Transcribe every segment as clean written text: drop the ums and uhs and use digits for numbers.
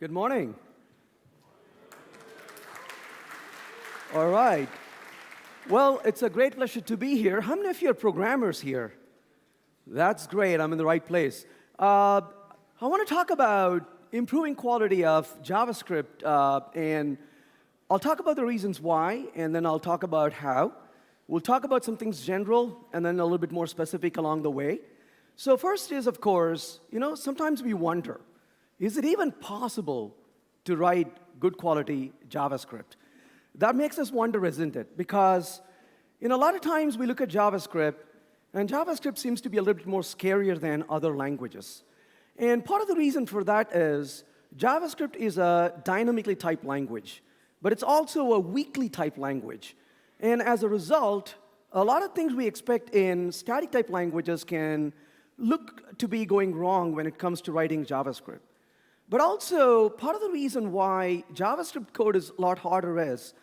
Good morning. All right. Well, it's a great pleasure to be here. How many of you are programmers here? That's great. I'm in the right place. I want to talk about improving quality of JavaScript, and I'll talk about the reasons why, and then I'll talk about how. We'll talk about some things general, and then a little bit more specific along the way. So first is, of course, sometimes we wonder, is it even possible to write good quality JavaScript? That makes us wonder, isn't it? Because a lot of times we look at JavaScript, and JavaScript seems to be a little bit more scarier than other languages. And part of the reason for that is JavaScript is a dynamically typed language, but it's also a weakly typed language. And as a result, a lot of things we expect in static type languages can look to be going wrong when it comes to writing JavaScript. But also, part of the reason why JavaScript code is a lot harder is,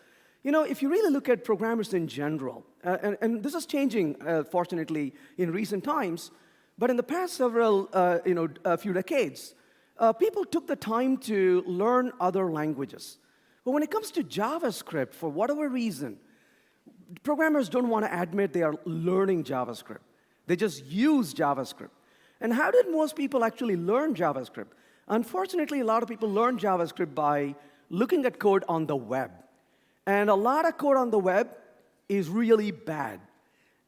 if you really look at programmers in general, and this is changing, fortunately, in recent times, but in the past several, a few decades, people took the time to learn other languages. But when it comes to JavaScript, for whatever reason, programmers don't want to admit they are learning JavaScript. They just use JavaScript. And how did most people actually learn JavaScript? Unfortunately, a lot of people learn JavaScript by looking at code on the web. And a lot of code on the web is really bad.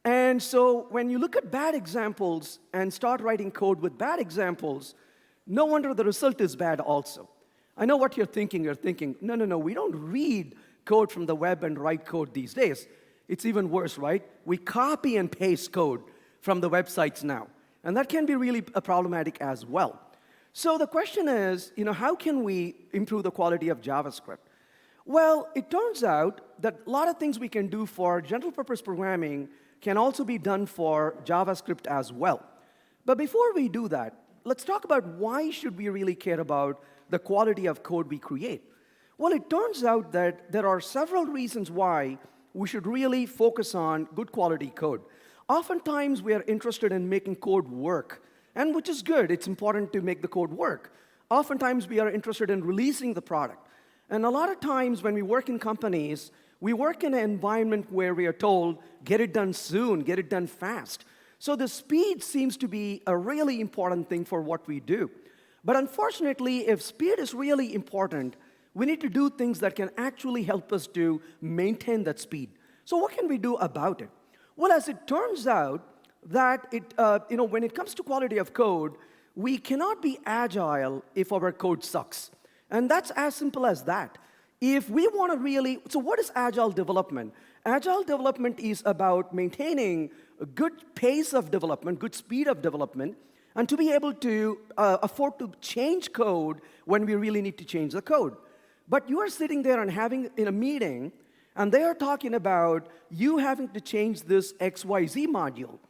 And so when you look at bad examples and start writing code with bad examples, no wonder the result is bad also. I know what you're thinking. You're thinking, no, we don't read code from the web and write code these days. It's even worse, right? We copy and paste code from the websites now. And that can be really problematic as well. So the question is, how can we improve the quality of JavaScript? Well, it turns out that a lot of things we can do for general purpose programming can also be done for JavaScript as well. But before we do that, let's talk about why should we really care about the quality of code we create. Well, it turns out that there are several reasons why we should really focus on good quality code. Oftentimes, we are interested in making code work, and which is good. It's important to make the code work. Oftentimes, we are interested in releasing the product. And a lot of times, when we work in companies, we work in an environment where we are told, get it done soon, get it done fast. So the speed seems to be a really important thing for what we do. But unfortunately, if speed is really important, we need to do things that can actually help us to maintain that speed. So what can we do about it? Well, as it turns out, that when it comes to quality of code, we cannot be agile if our code sucks. And that's as simple as that. If we want to really, so what is agile development? Agile development is about maintaining a good pace of development, good speed of development, and to be able to afford to change code when we really need to change the code. But you are sitting there and having in a meeting, and they are talking about you having to change this XYZ module.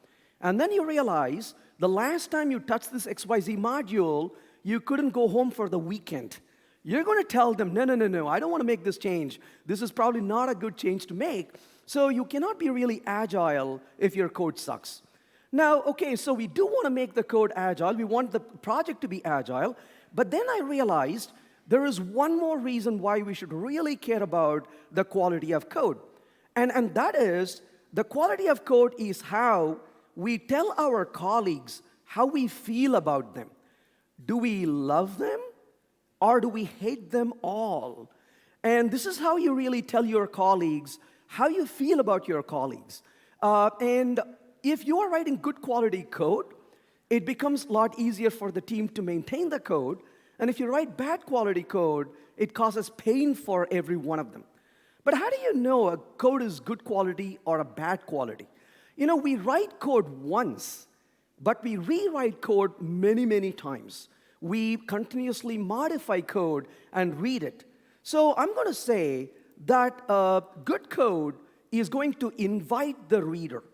And then you realize the last time you touched this XYZ module, you couldn't go home for the weekend. You're going to tell them, no, I don't want to make this change. This is probably not a good change to make. So you cannot be really agile if your code sucks. Now, okay, so we do want to make the code agile. We want the project to be agile. But then I realized there is one more reason why we should really care about the quality of code. And that is, the quality of code is how we tell our colleagues how we feel about them. Do we love them, or do we hate them all? And this is how you really tell your colleagues how you feel about your colleagues. And if you are writing good quality code, it becomes a lot easier for the team to maintain the code. And if you write bad quality code, it causes pain for every one of them. But how do you know a code is good quality or a bad quality? We write code once, but we rewrite code many, many times. We continuously modify code and read it. So I'm going to say that good code is going to invite the reader.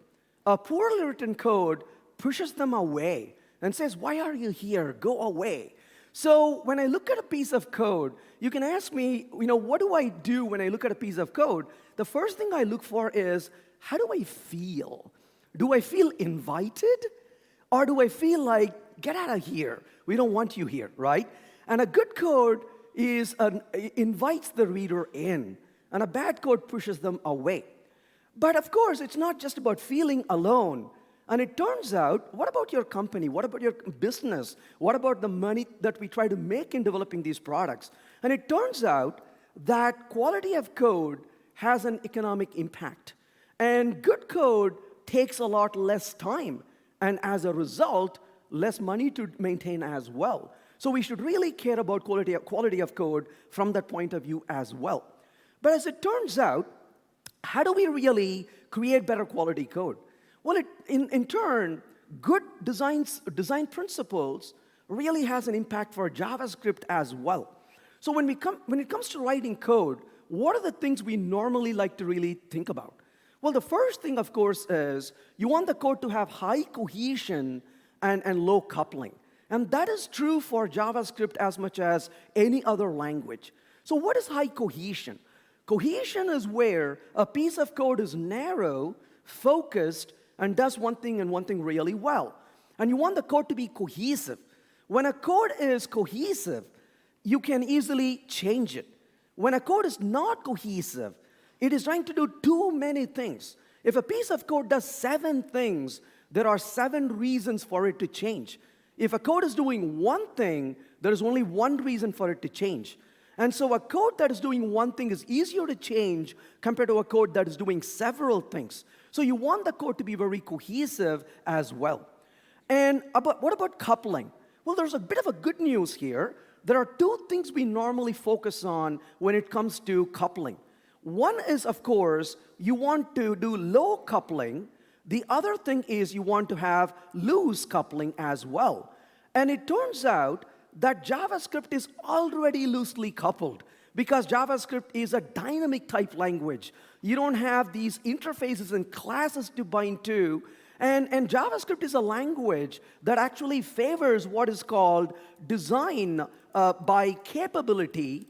A poorly written code pushes them away and says, why are you here? Go away. So when I look at a piece of code, you can ask me, what do I do when I look at a piece of code? The first thing I look for is, how do I feel? Do I feel invited? Or do I feel like, get out of here? We don't want you here, right? And a good code invites the reader in, and a bad code pushes them away. But of course, it's not just about feeling alone. And it turns out, what about your company? What about your business? What about the money that we try to make in developing these products? And it turns out that quality of code has an economic impact. And good code takes a lot less time, and as a result, less money to maintain as well. So we should really care about quality of code from that point of view as well. But as it turns out, how do we really create better quality code? Well, in turn, good design principles really has an impact for JavaScript as well. So when it comes to writing code, what are the things we normally like to really think about? Well, the first thing, of course, is you want the code to have high cohesion and low coupling. And that is true for JavaScript as much as any other language. So what is high cohesion? Cohesion is where a piece of code is narrow, focused, and does one thing and one thing really well. And you want the code to be cohesive. When a code is cohesive, you can easily change it. When a code is not cohesive, it is trying to do too many things. If a piece of code does 7 things, there are 7 reasons for it to change. If a code is doing one thing, there is only one reason for it to change. And so a code that is doing one thing is easier to change compared to a code that is doing several things. So you want the code to be very cohesive as well. And what about coupling? Well, there's a bit of a good news here. There are 2 things we normally focus on when it comes to coupling. One is, of course, you want to do low coupling. The other thing is you want to have loose coupling as well. And it turns out that JavaScript is already loosely coupled because JavaScript is a dynamic type language. You don't have these interfaces and classes to bind to. And JavaScript is a language that actually favors what is called design by capability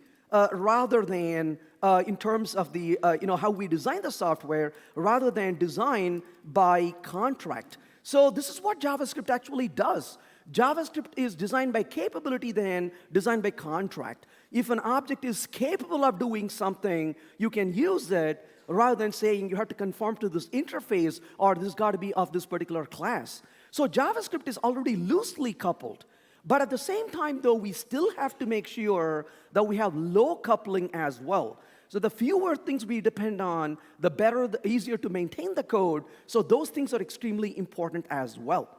rather than in terms of the how we design the software, rather than design by contract. So this is what JavaScript actually does. JavaScript is designed by capability than designed by contract. If an object is capable of doing something, you can use it rather than saying you have to conform to this interface or this got to be of this particular class. So JavaScript is already loosely coupled. But at the same time, though, we still have to make sure that we have low coupling as well. So the fewer things we depend on, the better, the easier to maintain the code. So those things are extremely important as well.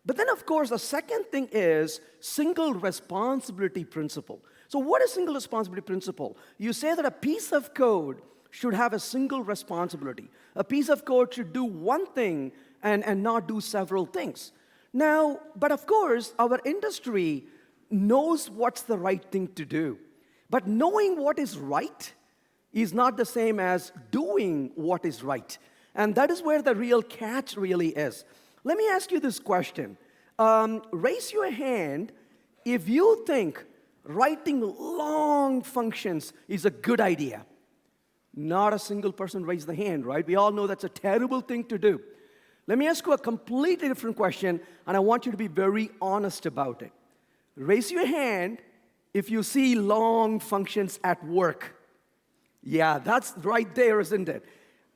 But then, of course, the second thing is single responsibility principle. So what is single responsibility principle? You say that a piece of code should have a single responsibility. A piece of code should do one thing and not do several things. Now, but of course, our industry knows what's the right thing to do. But knowing what is right is not the same as doing what is right. And that is where the real catch really is. Let me ask you this question. Raise your hand if you think writing long functions is a good idea. Not a single person raised the hand, right? We all know that's a terrible thing to do. Let me ask you a completely different question, and I want you to be very honest about it. Raise your hand if you see long functions at work. Yeah, that's right there, isn't it?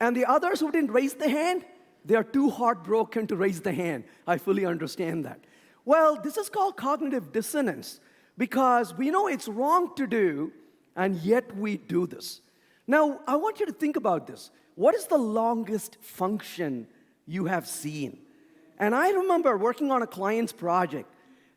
And the others who didn't raise the hand, they are too heartbroken to raise the hand. I fully understand that. Well, this is called cognitive dissonance because we know it's wrong to do, and yet we do this. Now, I want you to think about this. What is the longest function you have seen? And I remember working on a client's project,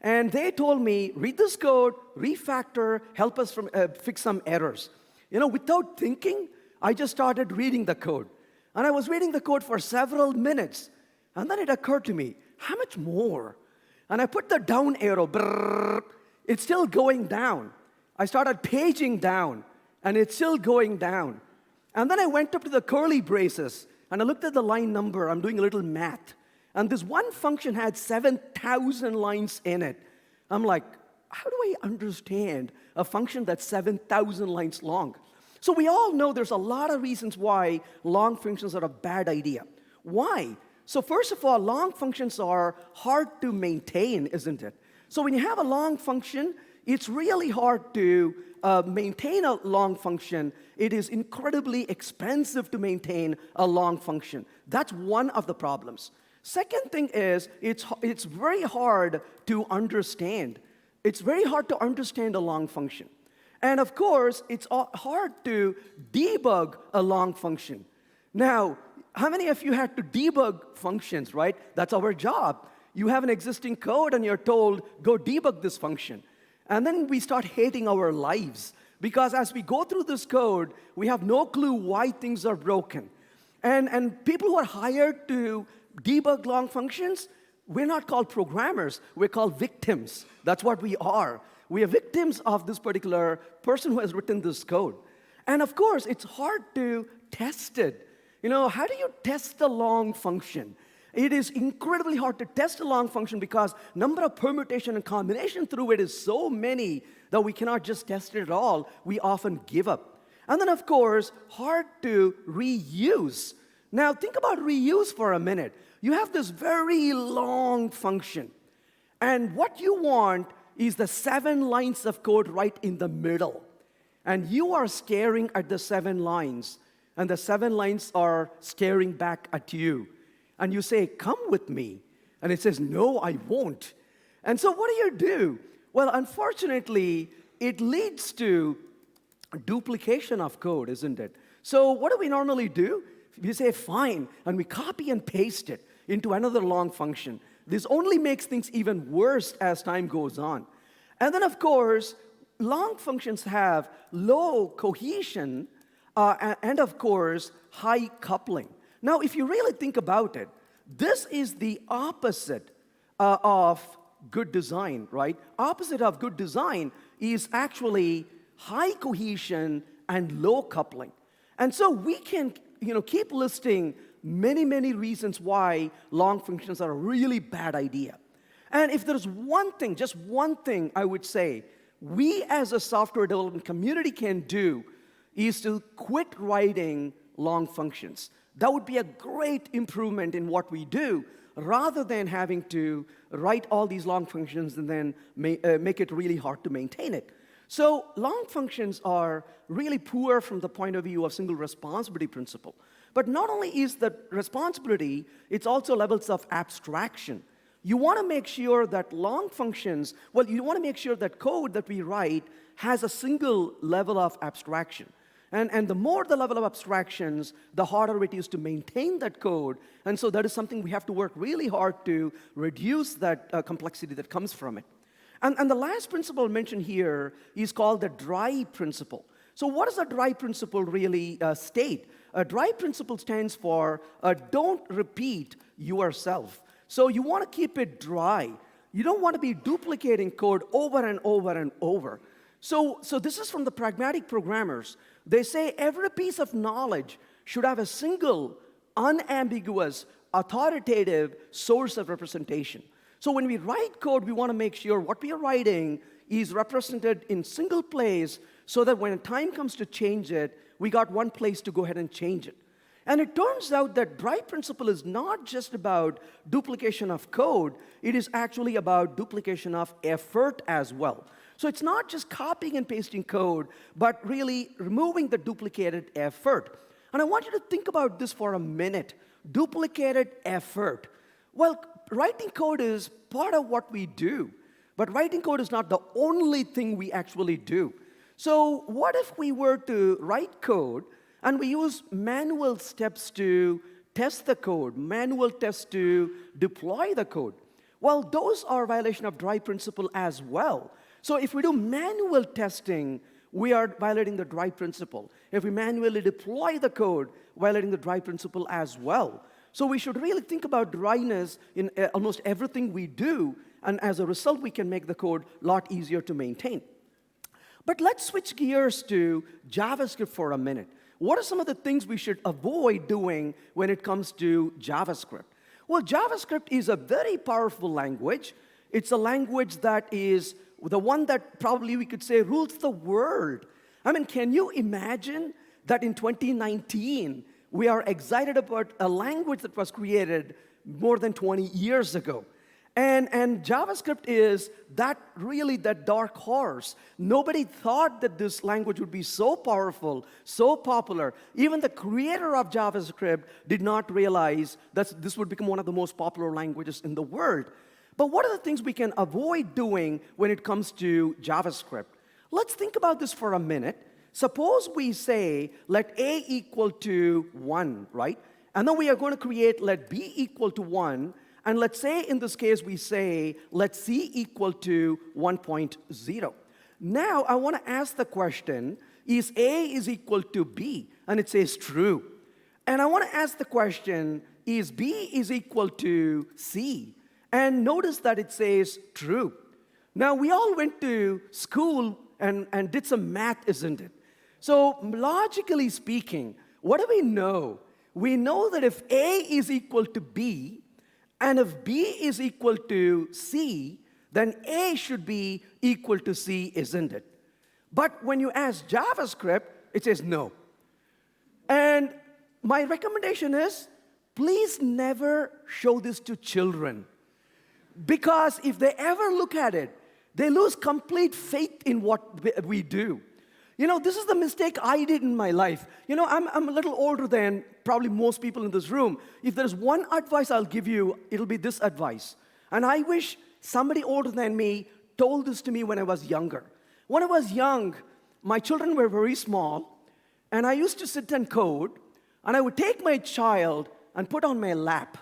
and they told me, read this code, refactor, help us fix some errors. Without thinking, I just started reading the code. And I was reading the code for several minutes. And then it occurred to me, how much more? And I put the down arrow, brrr, it's still going down. I started paging down, and it's still going down. And then I went up to the curly braces, and I looked at the line number. I'm doing a little math. And this one function had 7,000 lines in it. I'm like, how do I understand a function that's 7,000 lines long? So we all know there's a lot of reasons why long functions are a bad idea. Why? So first of all, long functions are hard to maintain, isn't it? So when you have a long function, it's really hard to maintain a long function, it is incredibly expensive to maintain a long function. That's one of the problems. Second thing is, it's very hard to understand. It's very hard to understand a long function. And of course, it's hard to debug a long function. Now, how many of you had to debug functions, right? That's our job. You have an existing code and you're told, go debug this function. And then we start hating our lives, because as we go through this code, we have no clue why things are broken. And people who are hired to debug long functions, we're not called programmers, we're called victims. That's what we are. We are victims of this particular person who has written this code. And of course, it's hard to test it. You know, how do you test a long function? It is incredibly hard to test a long function because number of permutation and combination through it is so many that we cannot just test it at all. We often give up. And then, of course, hard to reuse. Now, think about reuse for a minute. You have this very long function, and what you want is the 7 lines of code right in the middle. And you are staring at the 7 lines, and the 7 lines are staring back at you. And you say, come with me. And it says, no, I won't. And so what do? Well, unfortunately, it leads to duplication of code, isn't it? So what do we normally do? We say, fine, and we copy and paste it into another long function. This only makes things even worse as time goes on. And then, of course, long functions have low cohesion and, of course, high coupling. Now, if you really think about it, this is the opposite of good design, right? Opposite of good design is actually high cohesion and low coupling. And so we can, keep listing many reasons why long functions are a really bad idea. And if there's one thing, just one thing I would say, we as a software development community can do is to quit writing long functions. That would be a great improvement in what we do, rather than having to write all these long functions and then make it really hard to maintain it. So long functions are really poor from the point of view of single responsibility principle. But not only is the responsibility, it's also levels of abstraction. You want to make sure that long functions, you want to make sure that code that we write has a single level of abstraction. And the more the level of abstractions, the harder it is to maintain that code. And so that is something we have to work really hard to reduce that complexity that comes from it. And the last principle mentioned here is called the DRI Principle. So what does the DRI Principle really state? A DRI Principle stands for don't repeat yourself. So you want to keep it dry. You don't want to be duplicating code over and over and over. So this is from the pragmatic programmers. They say every piece of knowledge should have a single, unambiguous, authoritative source of representation. So when we write code, we want to make sure what we are writing is represented in single place so that when time comes to change it, we got one place to go ahead and change it. And it turns out that DRI Principle is not just about duplication of code, it is actually about duplication of effort as well. So it's not just copying and pasting code, but really removing the duplicated effort. And I want you to think about this for a minute. Duplicated effort. Well, writing code is part of what we do, but writing code is not the only thing we actually do. So what if we were to write code and we use manual steps to test the code, manual tests to deploy the code? Well, those are a violation of DRI Principle as well. So if we do manual testing, we are violating the DRI Principle. If we manually deploy the code, violating the DRI Principle as well. So we should really think about dryness in almost everything we do, and as a result, we can make the code a lot easier to maintain. But let's switch gears to JavaScript for a minute. What are some of the things we should avoid doing when it comes to JavaScript? Well, JavaScript is a very powerful language. It's a language that is the one that probably we could say rules the world. I mean, can you imagine that in 2019, we are excited about a language that was created more than 20 years ago? And JavaScript is that dark horse. Nobody thought that this language would be so powerful, so popular. Even the creator of JavaScript did not realize that this would become one of the most popular languages in the world. But what are the things we can avoid doing when it comes to JavaScript? Let's think about this for a minute. Suppose we say, let A equal to 1, right? And then we are going to create let B equal to 1. And let's say, in this case, we say, let C equal to 1.0. Now, I want to ask the question, is A is equal to B? And it says true. And I want to ask the question, is B is equal to C? And notice that it says true. Now, we all went to school and did some math, isn't it? So, logically speaking, what do we know? We know that if A is equal to B, and if B is equal to C, then A should be equal to C, isn't it? But when you ask JavaScript, it says no. And my recommendation is, please never show this to children. Because if they ever look at it, they lose complete faith in what we do. You know, this is the mistake I did in my life. You know, I'm a little older than probably most people in this room. If there's one advice I'll give you, it'll be this advice. And I wish somebody older than me told this to me when I was younger. When I was young, my children were very small, and I used to sit and code, and I would take my child and put on my lap,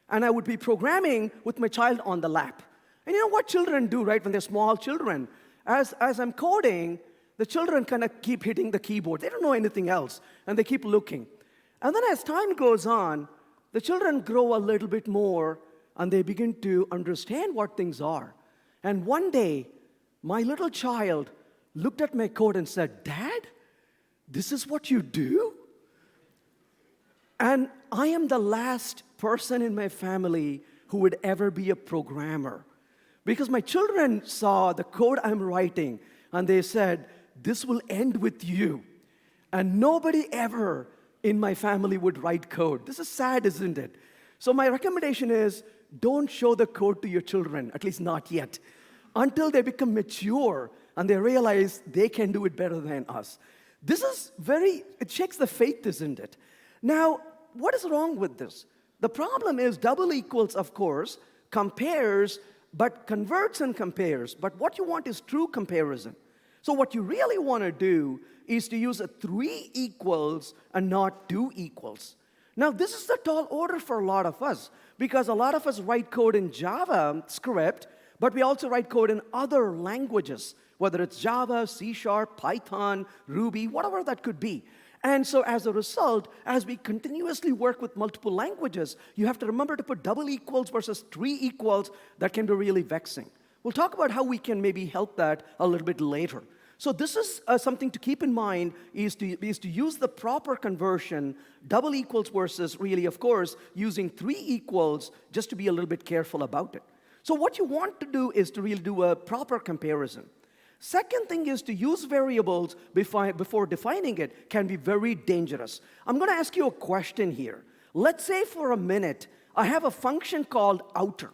and I would be programming with my child on the lap. And you know what children do, right, when they're small children? As I'm coding, the children kind of keep hitting the keyboard. They don't know anything else, and they keep looking. And then as time goes on, the children grow a little bit more, and they begin to understand what things are. And one day, my little child looked at my code and said, "Dad, this is what you do?" And I am the last person in my family who would ever be a programmer. Because my children saw the code I'm writing, and they said, "This will end with you." And nobody ever in my family would write code. This is sad, isn't it? So my recommendation is, don't show the code to your children, at least not yet, until they become mature and they realize they can do it better than us. This is it shakes the faith, isn't it? Now, what is wrong with this? The problem is double equals, of course, compares, but converts and compares. But what you want is true comparison. So what you really want to do is to use a 3 equals and not 2 equals. Now, this is the tall order for a lot of us, because a lot of us write code in JavaScript, but we also write code in other languages, whether it's Java, C#, Python, Ruby, whatever that could be. And so as a result, as we continuously work with multiple languages, you have to remember to put double equals versus 3 equals. That can be really vexing. We'll talk about how we can maybe help that a little bit later. So this is something to keep in mind, is to use the proper conversion, double equals versus really, of course, using 3 equals, just to be a little bit careful about it. So what you want to do is to really do a proper comparison. Second thing is to use variables before defining it can be very dangerous. I'm going to ask you a question here. Let's say for a minute, I have a function called outer.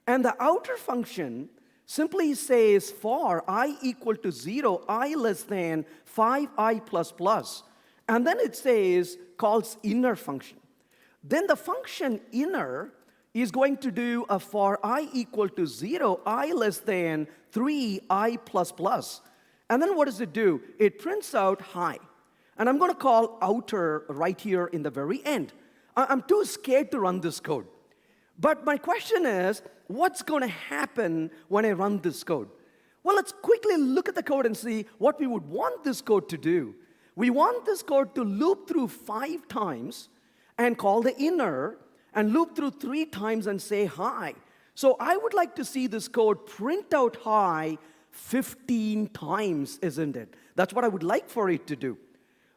And the outer function simply says for I equal to 0, I less than 5i plus plus. And then it says, calls inner function. Then the function inner is going to do a for I equal to 0, I less than 3i plus plus. And then what does it do? It prints out hi. And I'm going to call outer right here in the very end. I'm too scared to run this code. But my question is, what's going to happen when I run this code? Well, let's quickly look at the code and see what we would want this code to do. We want this code to loop through 5 times and call the inner, and loop through 3 times and say hi. So I would like to see this code print out hi 15 times, isn't it? That's what I would like for it to do.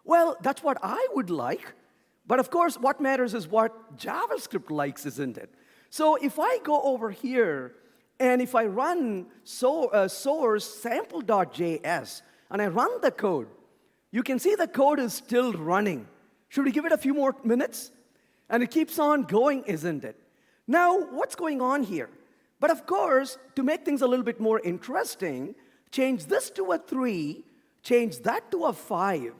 Well, that's what I would like. But of course, what matters is what JavaScript likes, isn't it? So if I go over here, and if I run source sample.js, and I run the code, you can see the code is still running. Should we give it a few more minutes? And it keeps on going, isn't it? Now, what's going on here? But of course, to make things a little bit more interesting, change this to a 3, change that to a 5.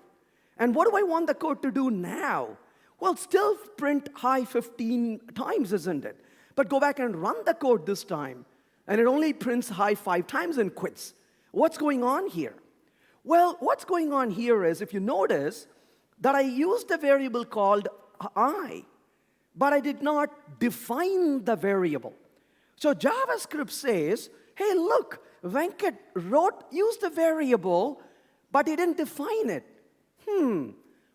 And what do I want the code to do now? Well, still print high 15 times, isn't it? But go back and run the code this time, and it only prints high 5 times and quits. What's going on here? Well, what's going on here is, if you notice, that I used a variable called I, but I did not define the variable. So JavaScript says, hey, look, Venkat used a variable, but he didn't define it.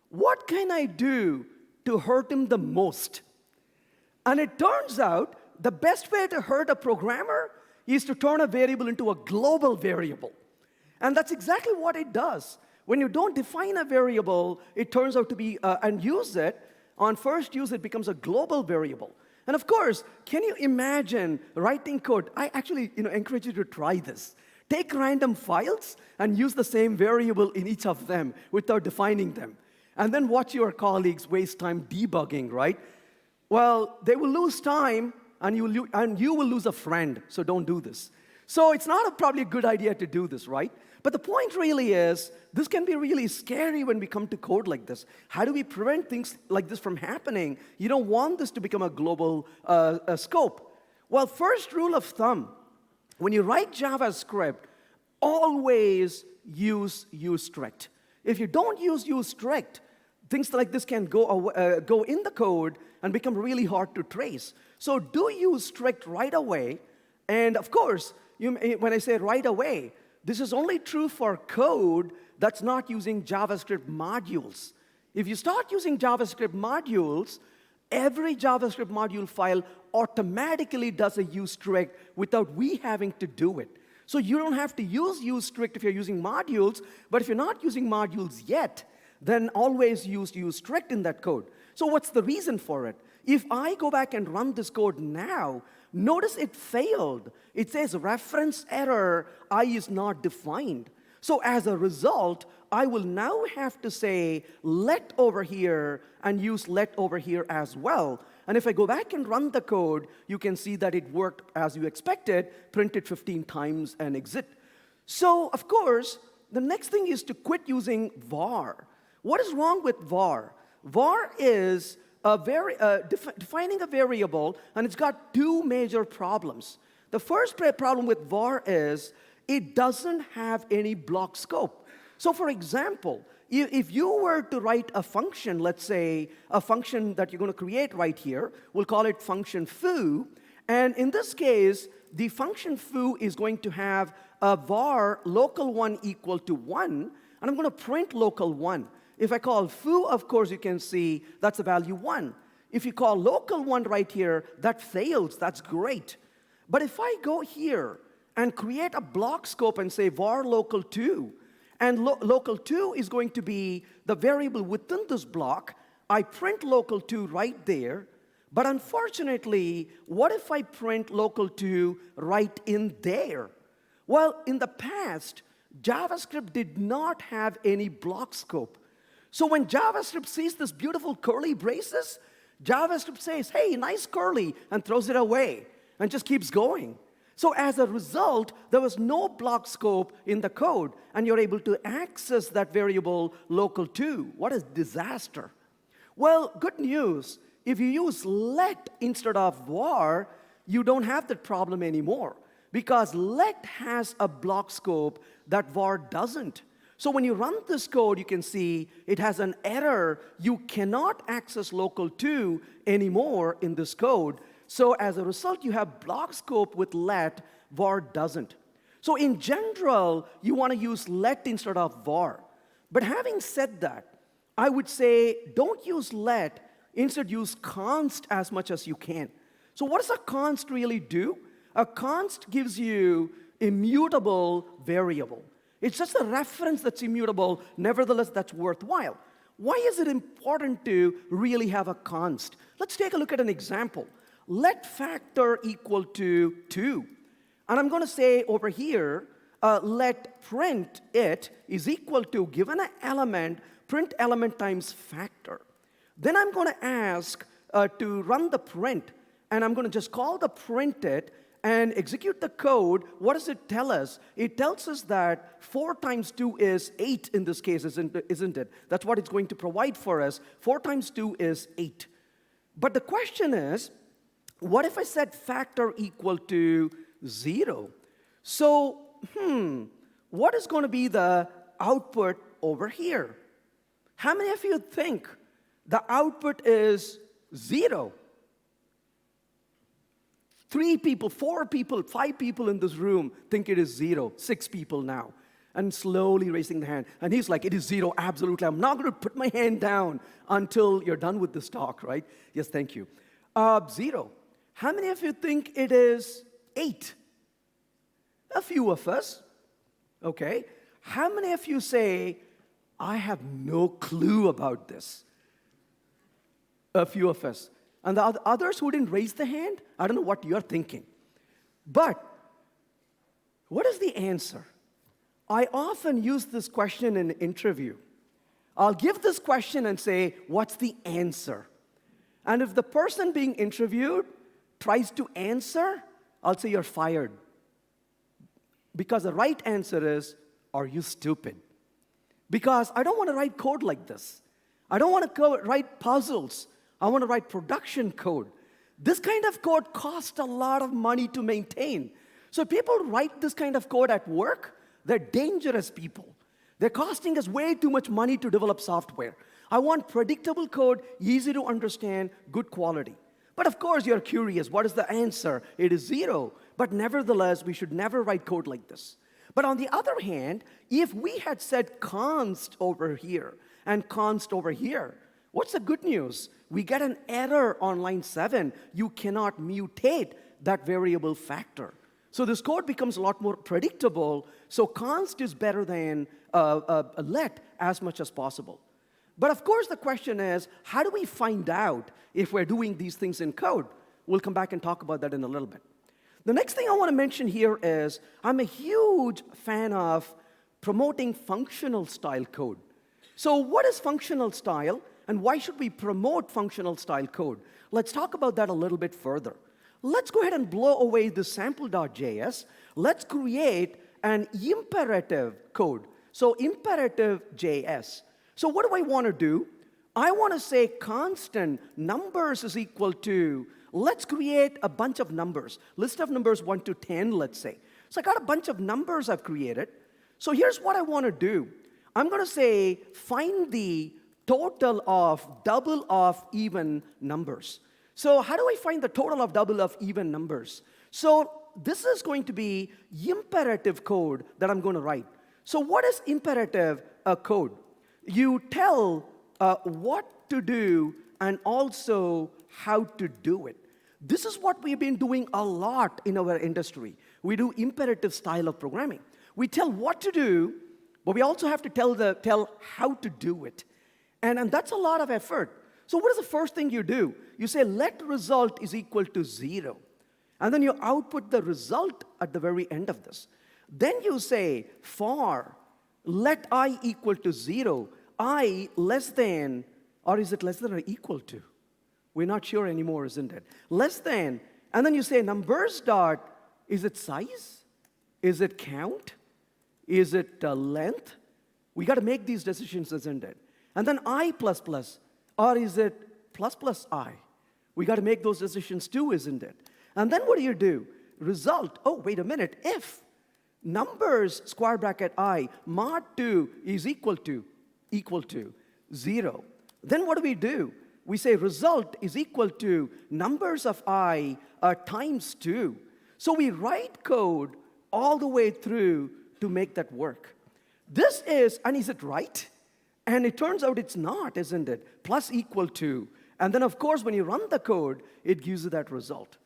What can I do to hurt him the most? And it turns out the best way to hurt a programmer is to turn a variable into a global variable. And that's exactly what it does. When you don't define a variable, it turns out to be, and use it, on first use it becomes a global variable. And of course, can you imagine writing code? I actually encourage you to try this. Take random files and use the same variable in each of them without defining them. And then watch your colleagues waste time debugging, right? Well, they will lose time, and you will lose a friend, so don't do this. So it's not probably a good idea to do this, right? But the point really is, this can be really scary when we come to code like this. How do we prevent things like this from happening? You don't want this to become a global scope. Well, first rule of thumb, when you write JavaScript, always use useStrict. If you don't use useStrict, things like this can go in the code and become really hard to trace. So do useStrict right away. And of course, when I say right away, this is only true for code that's not using JavaScript modules. If you start using JavaScript modules, every JavaScript module file automatically does a useStrict without we having to do it. So you don't have to use useStrict if you're using modules, but if you're not using modules yet, then always use useStrict in that code. So what's the reason for it? If I go back and run this code now, notice it failed. It says reference error, I is not defined. So as a result, I will now have to say let over here and use let over here as well. And if I go back and run the code, you can see that it worked as you expected, printed 15 times and exit. So of course, the next thing is to quit using var. What is wrong with var? var is defining a variable, and it's got 2 major problems. The first problem with var is it doesn't have any block scope. So for example, if you were to write a function, let's say a function that you're going to create right here, we'll call it function foo, and in this case, the function foo is going to have a var local1 equal to 1, and I'm going to print local1. If I call foo, of course, you can see that's a value 1. If you call local1 right here, that fails. That's great. But if I go here and create a block scope and say var local2, and local2 is going to be the variable within this block, I print local2 right there. But unfortunately, what if I print local2 right in there? Well, in the past, JavaScript did not have any block scope. So when JavaScript sees this beautiful curly braces, JavaScript says, hey, nice curly, and throws it away, and just keeps going. So as a result, there was no block scope in the code, and you're able to access that variable local2. What a disaster. Well, good news. If you use let instead of var, you don't have that problem anymore, because let has a block scope that var doesn't. So when you run this code, you can see it has an error. You cannot access local2 anymore in this code. So as a result, you have block scope with let, var doesn't. So in general, you want to use let instead of var. But having said that, I would say don't use let, instead use const as much as you can. So what does a const really do? A const gives you immutable variable. It's just a reference that's immutable. Nevertheless, that's worthwhile. Why is it important to really have a const? Let's take a look at an example. Let factor equal to 2. And I'm going to say over here, let print it is equal to, given an element, print element times factor. Then I'm going to ask to run the print, and I'm going to just call the print it, and execute the code, what does it tell us? It tells us that 4 times 2 is 8 in this case, isn't it? That's what it's going to provide for us. 4 times 2 is 8. But the question is, what if I set factor equal to 0? So, what is going to be the output over here? How many of you think the output is 0? 3 people, 4 people, 5 people in this room think it is 0. 6 people now. And slowly raising the hand. And he's like, it is 0, absolutely. I'm not going to put my hand down until you're done with this talk, right? Yes, thank you. 0. How many of you think it is 8? A few of us. Okay. How many of you say, I have no clue about this? A few of us. And the others who didn't raise the hand, I don't know what you're thinking. But what is the answer? I often use this question in an interview. I'll give this question and say, what's the answer? And if the person being interviewed tries to answer, I'll say you're fired. Because the right answer is, are you stupid? Because I don't want to write code like this. I don't want to write puzzles. I want to write production code. This kind of code costs a lot of money to maintain. So people write this kind of code at work, they're dangerous people. They're costing us way too much money to develop software. I want predictable code, easy to understand, good quality. But of course, you're curious, what is the answer? It is 0. But nevertheless, we should never write code like this. But on the other hand, if we had said const over here and const over here, what's the good news? We get an error on line 7. You cannot mutate that variable factor. So this code becomes a lot more predictable. So const is better than let as much as possible. But of course, the question is, how do we find out if we're doing these things in code? We'll come back and talk about that in a little bit. The next thing I want to mention here is I'm a huge fan of promoting functional style code. So what is functional style, and why should we promote functional style code? Let's talk about that a little bit further. Let's go ahead and blow away the sample.js. Let's create an imperative code. So imperative JS. So what do I want to do? I want to say constant numbers is equal to, let's create a bunch of numbers. List of numbers 1 to 10, let's say. So I got a bunch of numbers I've created. So here's what I want to do. I'm going to say, find the total of double of even numbers. So how do I find the total of double of even numbers? So this is going to be imperative code that I'm going to write. So what is imperative code? You tell what to do and also how to do it. This is what we've been doing a lot in our industry. We do imperative style of programming. We tell what to do, but we also have to tell how to do it. And that's a lot of effort. So what is the first thing you do? You say let result is equal to 0. And then you output the result at the very end of this. Then you say for let I equal to 0, I less than, or is it less than or equal to? We're not sure anymore, isn't it? Less than, and then you say numbers dot, is it size? Is it count? Is it length? We got to make these decisions, isn't it? And then I plus plus, or is it plus plus I? We got to make those decisions too, isn't it? And then what do? Result, oh, wait a minute, if numbers square bracket I mod 2 is equal to 0. Then what do? We say result is equal to numbers of I times 2. So we write code all the way through to make that work. This is, and is it right? And it turns out it's not, isn't it? Plus equal to. And then, of course, when you run the code, it gives you that result.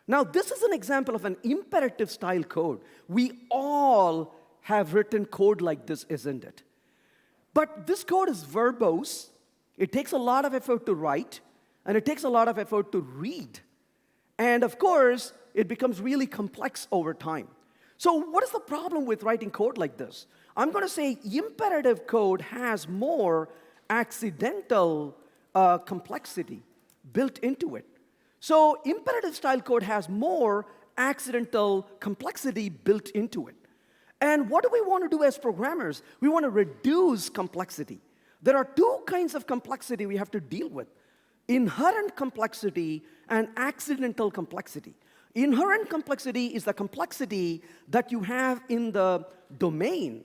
Now, this is an example of an imperative style code. We all have written code like this, isn't it? But this code is verbose. It takes a lot of effort to write, and it takes a lot of effort to read. And of course, it becomes really complex over time. So what is the problem with writing code like this? I'm going to say imperative code has more accidental complexity built into it. So imperative style code has more accidental complexity built into it. And what do we want to do as programmers? We want to reduce complexity. There are two kinds of complexity we have to deal with: inherent complexity and accidental complexity. Inherent complexity is the complexity that you have in the domain.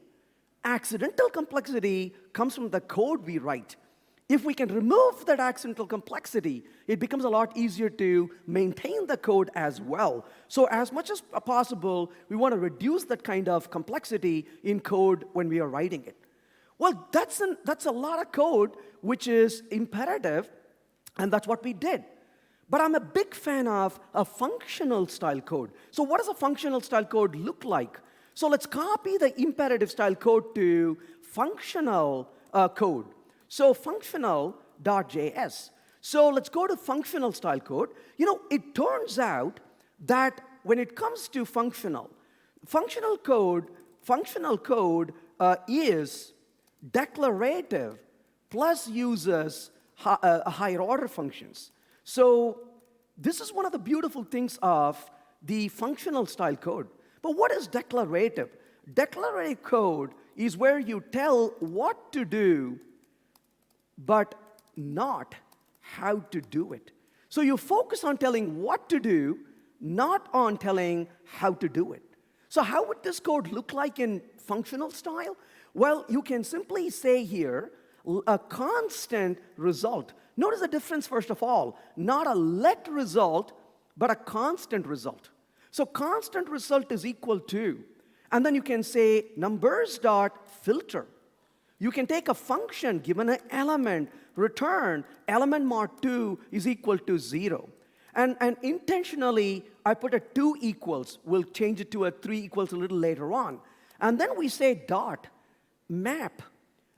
Accidental complexity comes from the code we write. If we can remove that accidental complexity, it becomes a lot easier to maintain the code as well. So as much as possible, we want to reduce that kind of complexity in code when we are writing it. Well, that's a lot of code which is imperative, and that's what we did. But I'm a big fan of a functional style code. So what does a functional style code look like? So let's copy the imperative style code to functional code. So functional.js. So let's go to functional style code. You know, it turns out that when it comes to functional code is declarative plus uses higher order functions. So this is one of the beautiful things of the functional style code. But what is declarative? Declarative code is where you tell what to do, but not how to do it. So you focus on telling what to do, not on telling how to do it. So how would this code look like in functional style? Well, you can simply say here, a constant result. Notice the difference, first of all. Not a let result, but a constant result. So constant result is equal to, and then you can say numbers.filter. You can take a function given an element, return element mod 2 is equal to 0. And intentionally, I put a 2 equals. We'll change it to a 3 equals a little later on. And then we say dot map.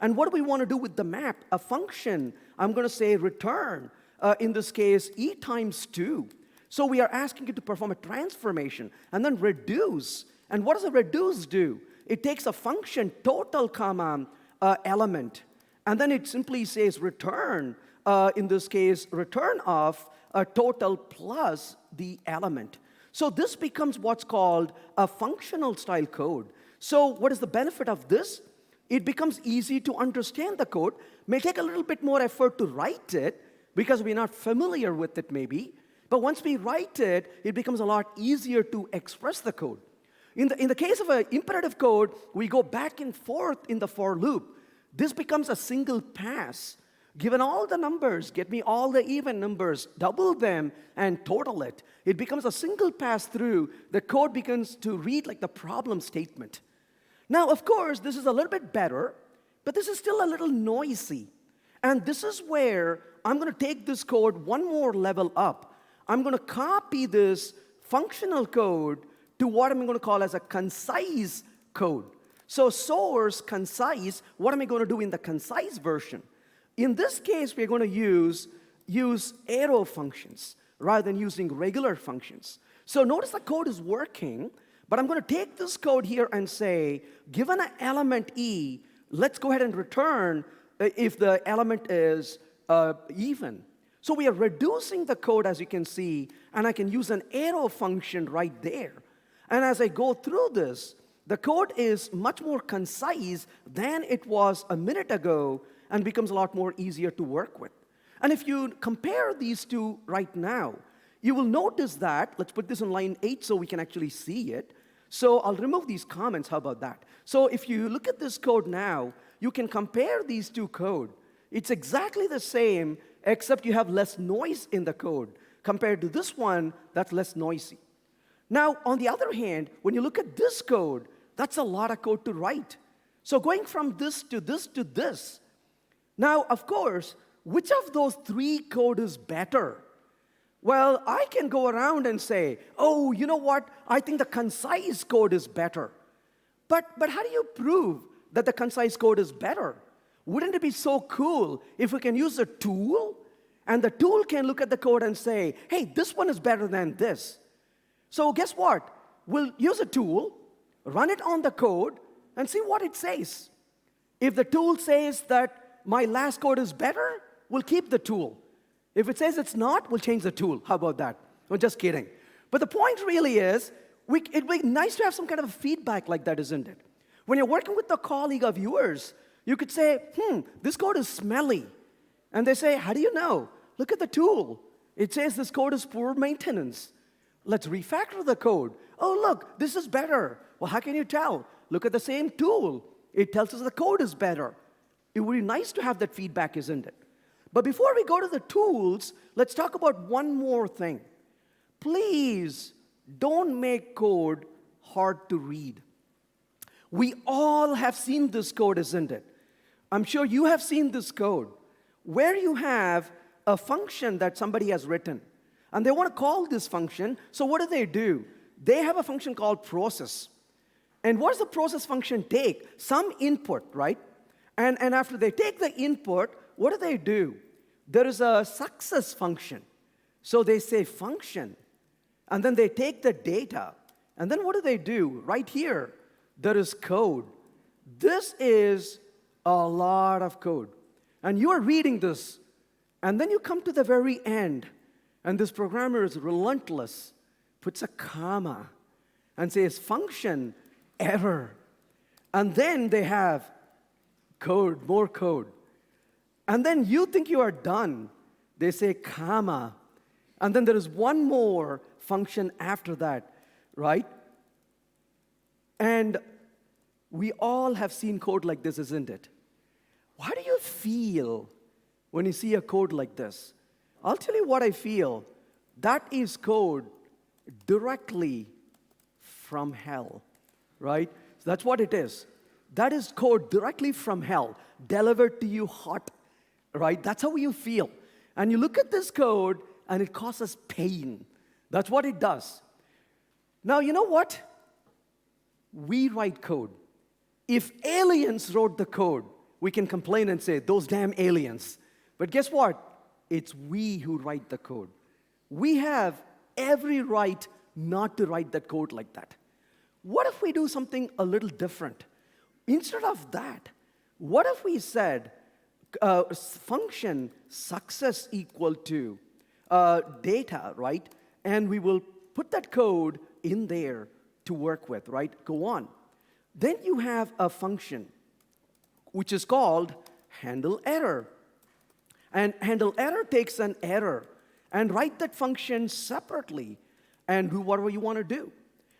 And what do we want to do with the map? A function, I'm going to say return, in this case, e times 2. So we are asking it to perform a transformation and then reduce. And what does a reduce do? It takes a function total comma element, and then it simply says return, in this case, return of a total plus the element. So this becomes what's called a functional style code. So what is the benefit of this? It becomes easy to understand the code. May take a little bit more effort to write it because we're not familiar with it maybe. But once we write it, it becomes a lot easier to express the code. In the case of an imperative code, we go back and forth in the for loop. This becomes a single pass. Given all the numbers, get me all the even numbers, double them, and total it. It becomes a single pass through. The code begins to read like the problem statement. Now, of course, this is a little bit better, but this is still a little noisy. And this is where I'm going to take this code one more level up. I'm going to copy this functional code to what I'm going to call as a concise code. So source, concise, what am I going to do in the concise version? In this case, we're going to use arrow functions rather than using regular functions. So notice the code is working, but I'm going to take this code here and say, given an element E, let's go ahead and return if the element is even. So we are reducing the code, as you can see, and I can use an arrow function right there. And as I go through this, the code is much more concise than it was a minute ago and becomes a lot more easier to work with. And if you compare these two right now, you will notice that, let's put this on line 8 so we can actually see it. So I'll remove these comments, how about that? So if you look at this code now, you can compare these two code. It's exactly the same, except you have less noise in the code compared to this one that's less noisy. Now, on the other hand, when you look at this code, that's a lot of code to write. So going from this to this to this. Now, of course, which of those three code is better? Well, I can go around and say, oh, you know what? I think the concise code is better. But how do you prove that the concise code is better? Wouldn't it be so cool if we can use a tool, and the tool can look at the code and say, hey, this one is better than this. So guess what? We'll use a tool, run it on the code, and see what it says. If the tool says that my last code is better, we'll keep the tool. If it says it's not, we'll change the tool. How about that? I'm just kidding. But the point really is, it'd be nice to have some kind of feedback like that, isn't it? When you're working with a colleague of yours, you could say, this code is smelly. And they say, how do you know? Look at the tool. It says this code is poor maintenance. Let's refactor the code. Oh, look, this is better. Well, how can you tell? Look at the same tool. It tells us the code is better. It would be nice to have that feedback, isn't it? But before we go to the tools, let's talk about one more thing. Please don't make code hard to read. We all have seen this code, isn't it? I'm sure you have seen this code where you have a function that somebody has written. And they want to call this function, so what do? They have a function called process. And what does the process function take? Some input, right? And after they take the input, what do? There is a success function. So they say function. And then they take the data. And then what do? Right here, there is code. This is a lot of code. And you are reading this. And then you come to the very end. And this programmer is relentless, puts a comma, and says function error. And then they have code, more code. And then you think you are done. They say comma. And then there is one more function after that, right? And we all have seen code like this, isn't it? How do you feel when you see a code like this? I'll tell you what I feel. That is code directly from hell, right? So that's what it is. That is code directly from hell, delivered to you hot, right? That's how you feel. And you look at this code, and it causes pain. That's what it does. Now, you know what? We write code. If aliens wrote the code, we can complain and say, those damn aliens. But guess what? It's we who write the code. We have every right not to write that code like that. What if we do something a little different? Instead of that, what if we said function success equal to data, right? And we will put that code in there to work with, right? Go on. Then you have a function which is called handle error. And handle error takes an error and write that function separately and do whatever you want to do.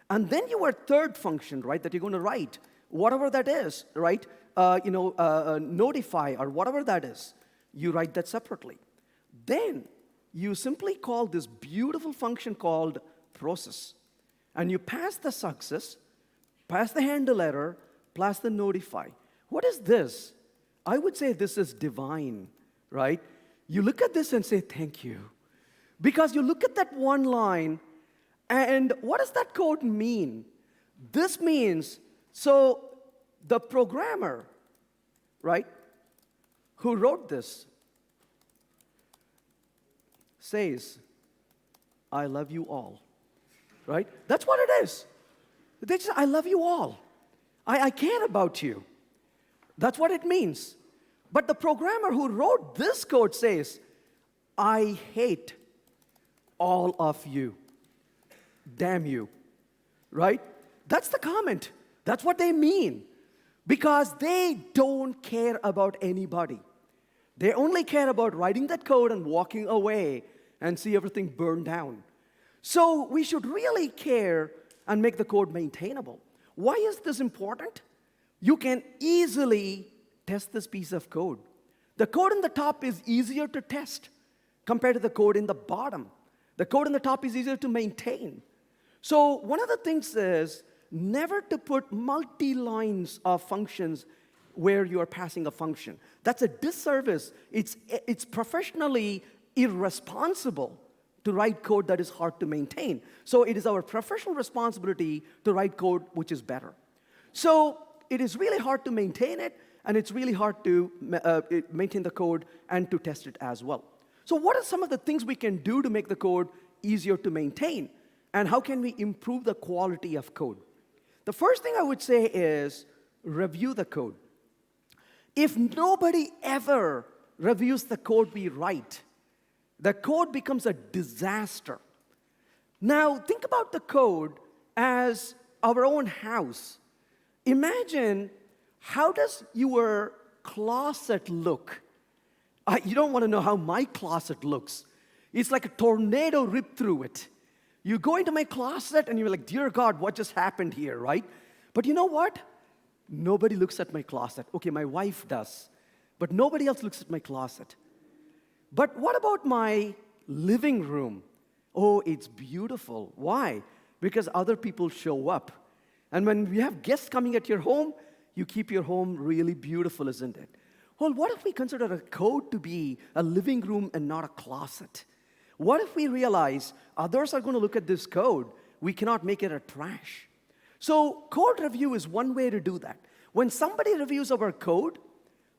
And then your third function, right, that you're going to write, whatever that is, right, notify or whatever that is, you write that separately. Then you simply call this beautiful function called process. And you pass the success, pass the handle error, pass the notify. What is this? I would say this is divine, right? You look at this and say, thank you. Because you look at that one line, and what does that code mean? This means, so the programmer, right, who wrote this, says, I love you all, right? That's what it is. They just, I love you all. I care about you. That's what it means. But the programmer who wrote this code says, I hate all of you. Damn you. Right? That's the comment. That's what they mean. Because they don't care about anybody. They only care about writing that code and walking away and see everything burn down. So we should really care and make the code maintainable. Why is this important? You can easily test this piece of code. The code in the top is easier to test compared to the code in the bottom. The code in the top is easier to maintain. So one of the things is never to put multi-lines of functions where you are passing a function. That's a disservice. It's professionally irresponsible to write code that is hard to maintain. So it is our professional responsibility to write code which is better. So it is really hard to maintain it, and it's really hard to maintain the code and to test it as well. So what are some of the things we can do to make the code easier to maintain? And how can we improve the quality of code? The first thing I would say is review the code. If nobody ever reviews the code we write, the code becomes a disaster. Now, think about the code as our own house. Imagine, how does your closet look? You don't want to know how my closet looks. It's like a tornado ripped through it. You go into my closet and you're like, dear God, what just happened here, right? But you know what? Nobody looks at my closet. Okay, my wife does, but nobody else looks at my closet. But what about my living room? Oh, it's beautiful. Why? Because other people show up. And when you have guests coming at your home, you keep your home really beautiful, isn't it? Well, what if we consider a code to be a living room and not a closet? What if we realize others are going to look at this code? We cannot make it a trash. So code review is one way to do that. When somebody reviews our code,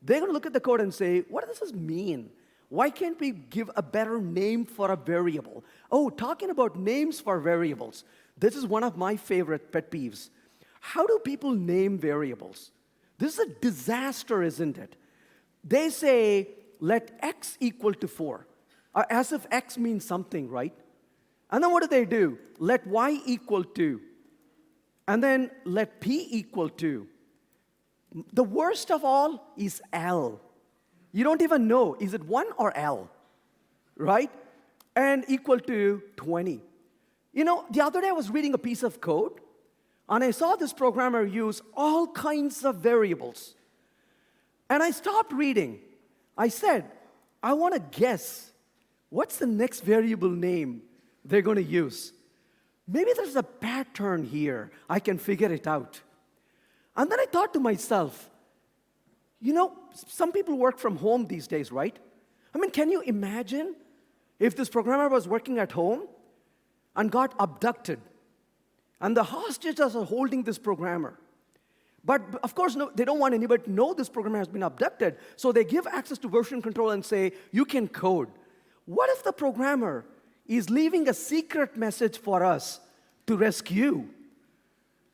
they're going to look at the code and say, what does this mean? Why can't we give a better name for a variable? Oh, talking about names for variables. This is one of my favorite pet peeves. How do people name variables? This is a disaster, isn't it? They say, let x equal to 4, as if x means something, right? And then what do? Let y equal to, and then let p equal to. The worst of all is L. You don't even know, is it 1 or L, right? And equal to 20. You know, the other day I was reading a piece of code, and I saw this programmer use all kinds of variables. And I stopped reading. I said, I want to guess, what's the next variable name they're going to use? Maybe there's a pattern here. I can figure it out. And then I thought to myself, you know, some people work from home these days, right? I mean, can you imagine if this programmer was working at home and got abducted, and the hostages are holding this programmer? But of course, no, they don't want anybody to know this programmer has been abducted, so they give access to version control and say, you can code. What if the programmer is leaving a secret message for us to rescue?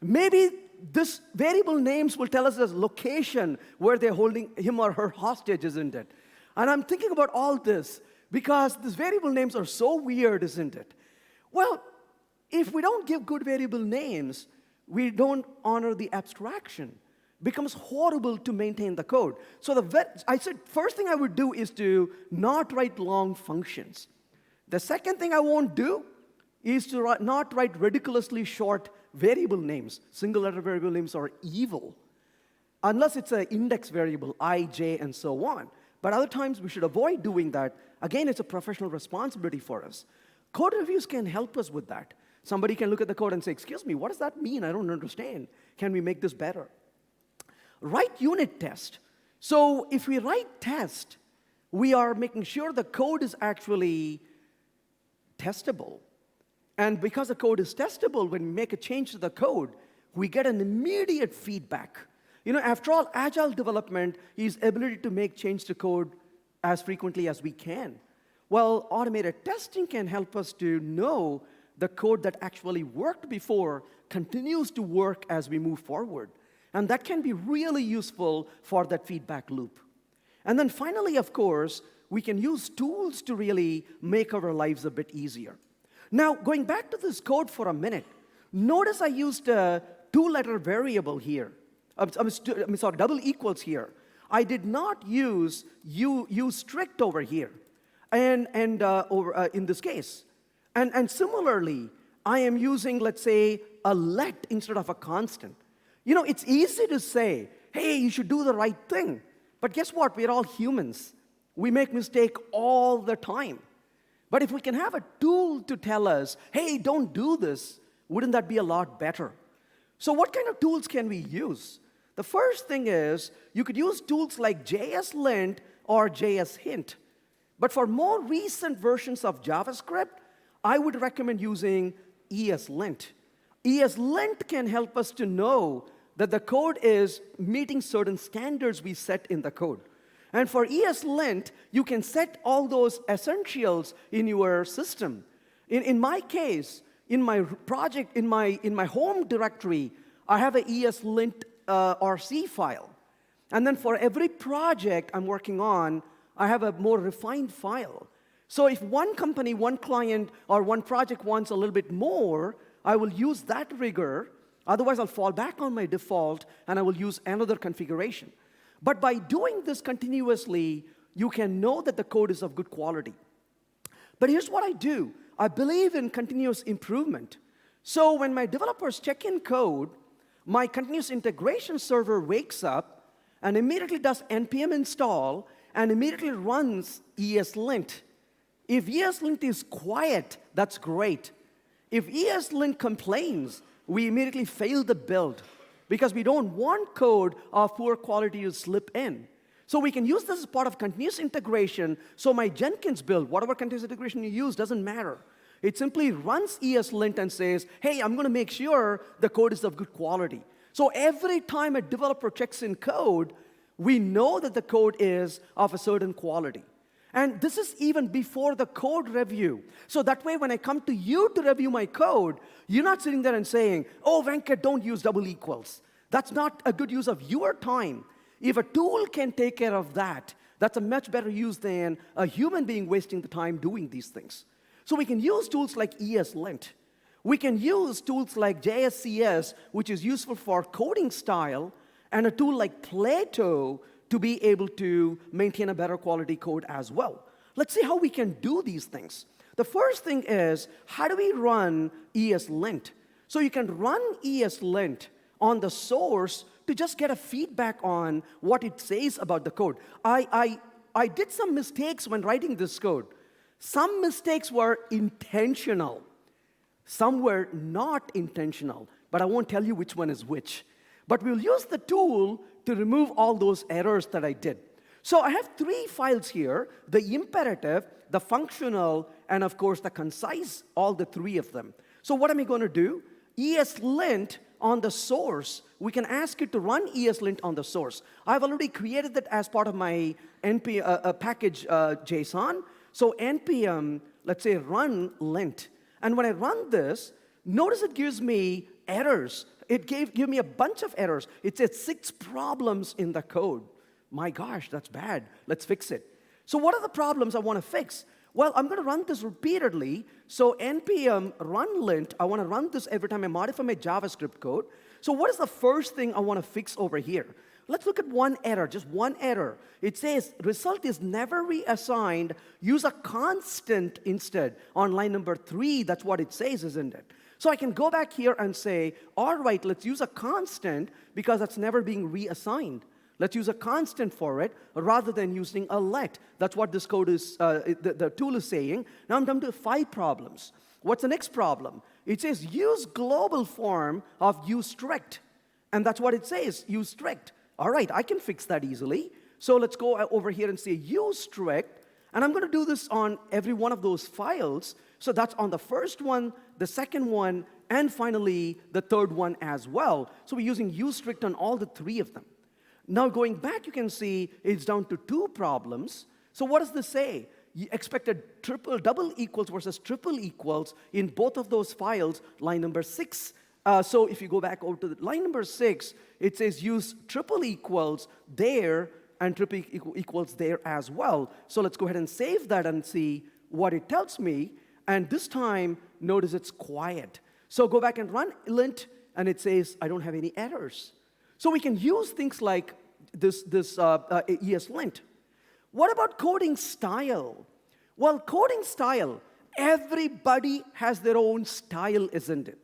Maybe this variable names will tell us the location where they're holding him or her hostage, isn't it? And I'm thinking about all this because these variable names are so weird, isn't it? Well, if we don't give good variable names, we don't honor the abstraction. It becomes horrible to maintain the code. So I said, first thing I would do is to not write long functions. The second thing I won't do is to not write ridiculously short variable names. Single-letter variable names are evil, unless it's an index variable, I, J, and so on. But other times, we should avoid doing that. Again, it's a professional responsibility for us. Code reviews can help us with that. Somebody can look at the code and say, excuse me, what does that mean? I don't understand. Can we make this better? Write unit test. So if we write test, we are making sure the code is actually testable. And because the code is testable, when we make a change to the code, we get an immediate feedback. You know, after all, Agile development is ability to make change to code as frequently as we can. Well, automated testing can help us to know the code that actually worked before continues to work as we move forward. And that can be really useful for that feedback loop. And then finally, of course, we can use tools to really make our lives a bit easier. Now, going back to this code for a minute, notice I used a two-letter variable here. Sorry, double equals here. I did not use strict over here, and in this case. And similarly, I am using, let's say, a let instead of a constant. You know, it's easy to say, hey, you should do the right thing. But guess what? We're all humans. We make mistakes all the time. But if we can have a tool to tell us, hey, don't do this, wouldn't that be a lot better? So what kind of tools can we use? The first thing is, you could use tools like JSLint or JSHint. But for more recent versions of JavaScript, I would recommend using ESLint. ESLint can help us to know that the code is meeting certain standards we set in the code. And for ESLint, you can set all those essentials in your system. In my case, in my project, in my home directory, I have an ESLint RC file. And then for every project I'm working on, I have a more refined file. So if one company, one client, or one project wants a little bit more, I will use that rigor. Otherwise, I'll fall back on my default, and I will use another configuration. But by doing this continuously, you can know that the code is of good quality. But here's what I do. I believe in continuous improvement. So when my developers check in code, my continuous integration server wakes up and immediately does npm install and immediately runs ESLint. If ESLint is quiet, that's great. If ESLint complains, we immediately fail the build because we don't want code of poor quality to slip in. So we can use this as part of continuous integration. So my Jenkins build, whatever continuous integration you use, doesn't matter. It simply runs ESLint and says, hey, I'm going to make sure the code is of good quality. So every time a developer checks in code, we know that the code is of a certain quality. And this is even before the code review. So that way, when I come to you to review my code, you're not sitting there and saying, oh, Venkat, don't use double equals. That's not a good use of your time. If a tool can take care of that, that's a much better use than a human being wasting the time doing these things. So we can use tools like ESLint. We can use tools like JSCS, which is useful for coding style, and a tool like Plato to be able to maintain a better quality code as well. Let's see how we can do these things. The first thing is, how do we run ESLint? So you can run ESLint on the source to just get a feedback on what it says about the code. I did some mistakes when writing this code. Some mistakes were intentional. Some were not intentional, but I won't tell you which one is which. But we'll use the tool to remove all those errors that I did. So I have 3 files here, the imperative, the functional, and of course the concise, all the 3 of them. So what am I going to do? ESLint on the source, we can ask it to run ESLint on the source. I've already created that as part of my package JSON. So npm, let's say run lint. And when I run this, notice it gives me errors. It gave me a bunch of errors. It said 6 problems in the code. My gosh, that's bad. Let's fix it. So what are the problems I want to fix? Well, I'm going to run this repeatedly. So npm run lint, I want to run this every time I modify my JavaScript code. So what is the first thing I want to fix over here? Let's look at one error, just one error. It says result is never reassigned. Use a constant instead. On line number 3, that's what it says, isn't it? So I can go back here and say, all right, let's use a constant because that's never being reassigned. Let's use a constant for it rather than using a let. That's what this code is, the tool is saying. Now I'm down to 5 problems. What's the next problem? It says use global form of use strict. And that's what it says, use strict. All right, I can fix that easily. So let's go over here and say use strict. And I'm going to do this on every one of those files. So that's on the first one, the second one, and finally the third one as well. So we're using use strict on all the 3 of them. Now going back, you can see it's down to 2 problems. So what does this say? You expected double equals versus triple equals in both of those files, line number 6. So if you go back over to line number 6, it says use triple equals there and triple equals there as well. So let's go ahead and save that and see what it tells me. And this time, notice it's quiet. So go back and run lint, and it says I don't have any errors. So we can use things like this ESLint. What about coding style? Well, coding style, everybody has their own style, isn't it?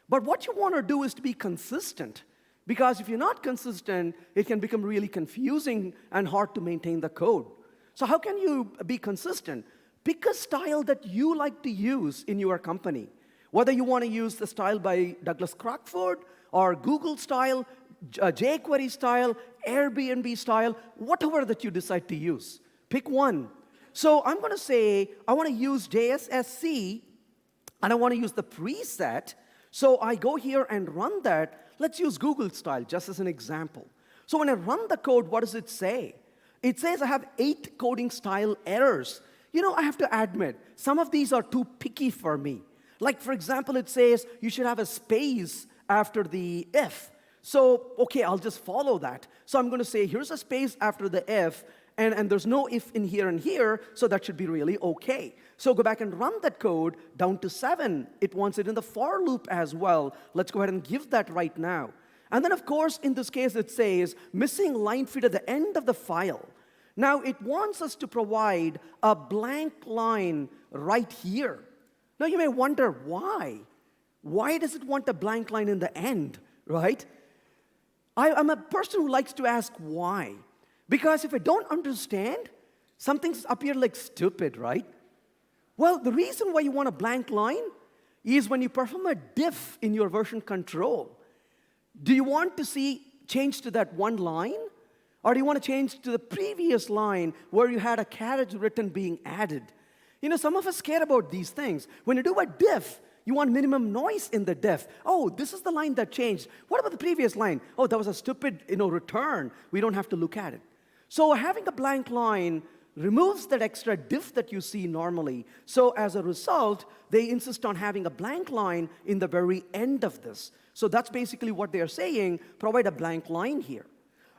But what you want to do is to be consistent. Because if you're not consistent, it can become really confusing and hard to maintain the code. So how can you be consistent? Pick a style that you like to use in your company. Whether you want to use the style by Douglas Crockford or Google style, jQuery style, Airbnb style, whatever that you decide to use. Pick one. So I'm going to say I want to use JSSC, and I want to use the preset. So I go here and run that. Let's use Google style just as an example. So when I run the code, what does it say? It says I have 8 coding style errors. You know, I have to admit, some of these are too picky for me. Like, for example, it says you should have a space after the if. So, okay, I'll just follow that. So I'm going to say, here's a space after the if, and there's no if in here and here, so that should be really okay. So go back and run that code down to 7. It wants it in the for loop as well. Let's go ahead and give that right now. And then, of course, in this case, it says missing line feed at the end of the file. Now, it wants us to provide a blank line right here. Now, you may wonder why. Why does it want a blank line in the end, right? I'm a person who likes to ask why. Because if I don't understand, some things appear like stupid, right? Well, the reason why you want a blank line is when you perform a diff in your version control. Do you want to see change to that one line? Or do you want to change to the previous line where you had a carriage written being added? You know, some of us care about these things. When you do a diff, you want minimum noise in the diff. Oh, this is the line that changed. What about the previous line? Oh, that was a stupid, return. We don't have to look at it. So having a blank line removes that extra diff that you see normally. So as a result, they insist on having a blank line in the very end of this. So that's basically what they are saying, provide a blank line here.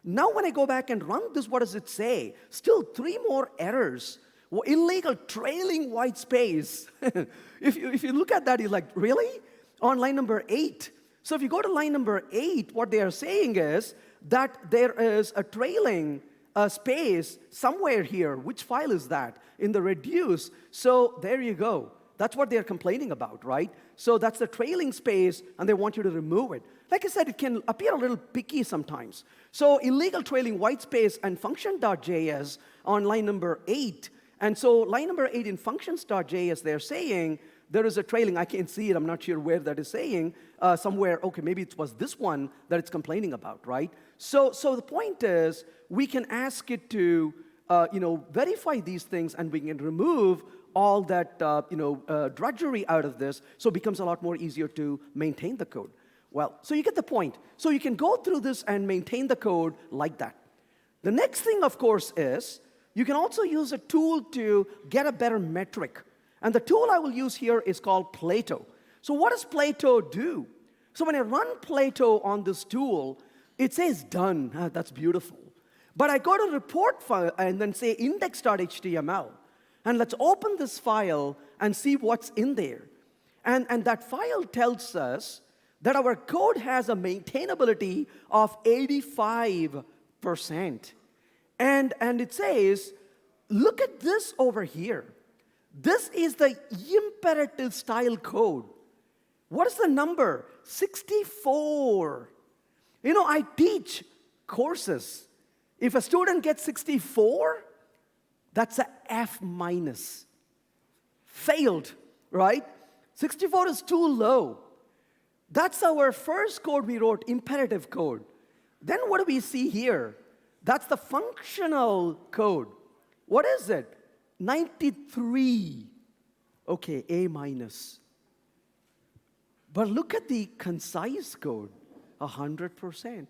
Now when I go back and run this, what does it say? Still 3 more errors. Well, illegal trailing white space. If you look at that, you're like, really? On line number 8. So if you go to line number 8, what they are saying is that there is a trailing space somewhere here. Which file is that? In the reduce. So there you go. That's what they're complaining about, right? So that's the trailing space, and they want you to remove it. Like I said, it can appear a little picky sometimes. So illegal trailing white space and function.js on line number 8. And so line number 8 in functions.js, they're saying there is a trailing. I can't see it. I'm not sure where that is saying. Somewhere, okay, maybe it was this one that it's complaining about, right? So the point is, we can ask it to verify these things, and we can remove all that drudgery out of this, so it becomes a lot more easier to maintain the code. Well, so you get the point. So you can go through this and maintain the code like that. The next thing, of course, is you can also use a tool to get a better metric. And the tool I will use here is called Plato. So what does Plato do? So when I run Plato on this tool, it says done. That's beautiful. But I go to report file and then say index.html. And let's open this file and see what's in there. And that file tells us that our code has a maintainability of 85%. And it says, look at this over here. This is the imperative style code. What is the number? 64. I teach courses. If a student gets 64, that's a F-. Failed, right? 64 is too low. That's our first code we wrote, imperative code. Then what do we see here? That's the functional code. What is it? 93. Okay, A-. But look at the concise code, 100%.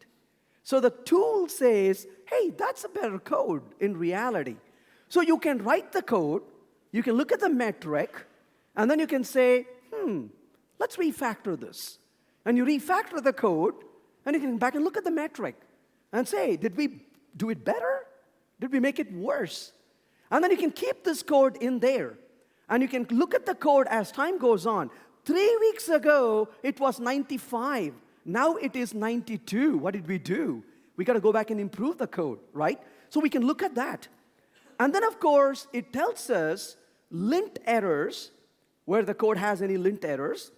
So the tool says, hey, that's a better code in reality. So you can write the code, you can look at the metric, and then you can say, let's refactor this. And you refactor the code, and you can back and look at the metric and say, did we do it better? Did we make it worse? And then you can keep this code in there. And you can look at the code as time goes on. 3 weeks ago, it was 95. Now it is 92. What did we do? We got to go back and improve the code, right? So we can look at that. And then, of course, it tells us lint errors, where the code has any lint errors.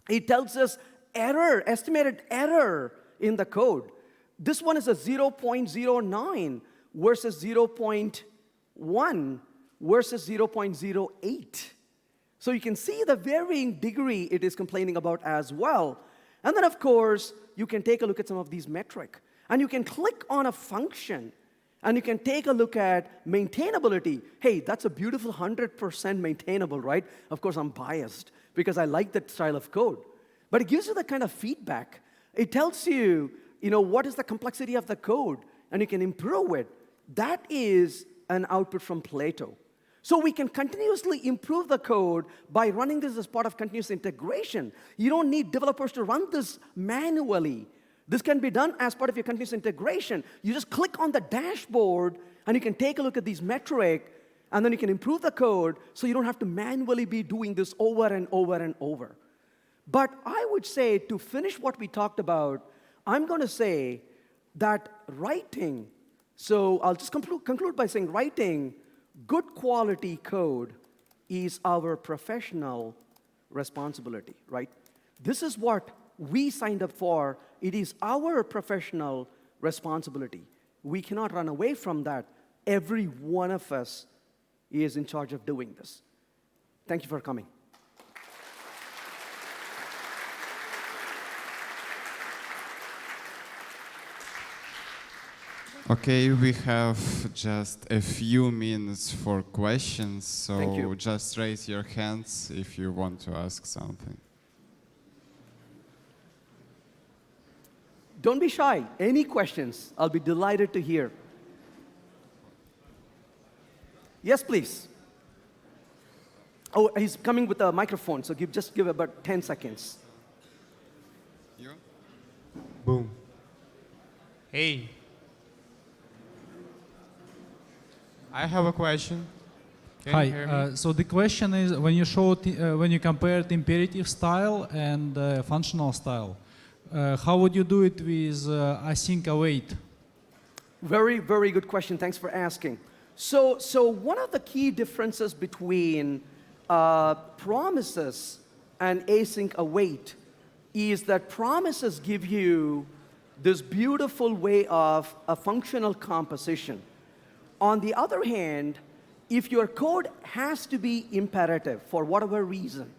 It tells us estimated error in the code. This one is a 0.09 versus 0.1 versus 0.08. So you can see the varying degree it is complaining about as well. And then, of course, you can take a look at some of these metric. And you can click on a function, and you can take a look at maintainability. Hey, that's a beautiful 100% maintainable, right? Of course, I'm biased because I like that style of code. But it gives you the kind of feedback. It tells you, what is the complexity of the code, and you can improve it. That is an output from Plato. So we can continuously improve the code by running this as part of continuous integration. You don't need developers to run this manually. This can be done as part of your continuous integration. You just click on the dashboard, And you can take a look at these metrics, and then you can improve the code so you don't have to manually be doing this over and over and over. But I would say, to finish what we talked about, I'm going to say that writing, so I'll just conclude by saying writing good quality code is our professional responsibility, right? This is what we signed up for. It is our professional responsibility. We cannot run away from that. Every one of us is in charge of doing this. Thank you for coming. Okay, we have just a few minutes for questions, so just raise your hands if you want to ask something. Don't be shy. Any questions? I'll be delighted to hear. Yes, please. Oh, he's coming with a microphone, so just give about 10 seconds. You? Boom. Hey. I have a question. Can you hear me? So the question is, when you compared imperative style and functional style, how would you do it with async await? Very, very good question. Thanks for asking. So one of the key differences between promises and async await is that promises give you this beautiful way of a functional composition. On the other hand, if your code has to be imperative for whatever reason,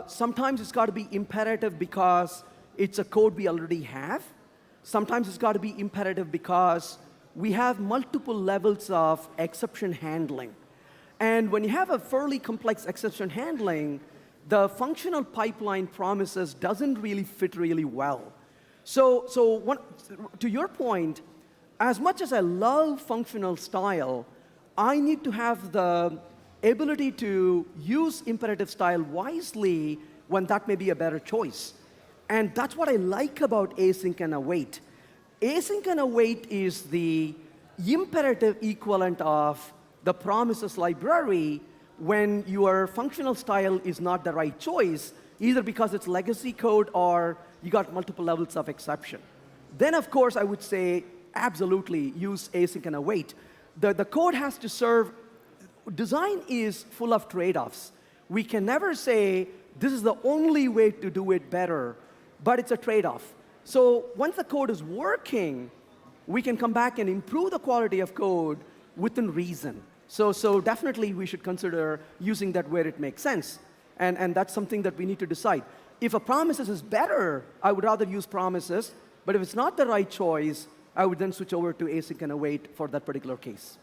sometimes it's got to be imperative because it's a code we already have. Sometimes it's got to be imperative because we have multiple levels of exception handling. And when you have a fairly complex exception handling, the functional pipeline promises doesn't really fit really well. So to your point, as much as I love functional style, I need to have the ability to use imperative style wisely when that may be a better choice. And that's what I like about async and await. Async and await is the imperative equivalent of the promises library when your functional style is not the right choice, either because it's legacy code or you got multiple levels of exception. Then, of course, I would say absolutely use async and await. The code has to serve. Design is full of trade-offs. We can never say this is the only way to do it better, but it's a trade-off. So once the code is working, we can come back and improve the quality of code within reason. So definitely we should consider using that where it makes sense. And that's something that we need to decide. If a promises is better, I would rather use promises. But if it's not the right choice, I would then switch over to async and await for that particular case.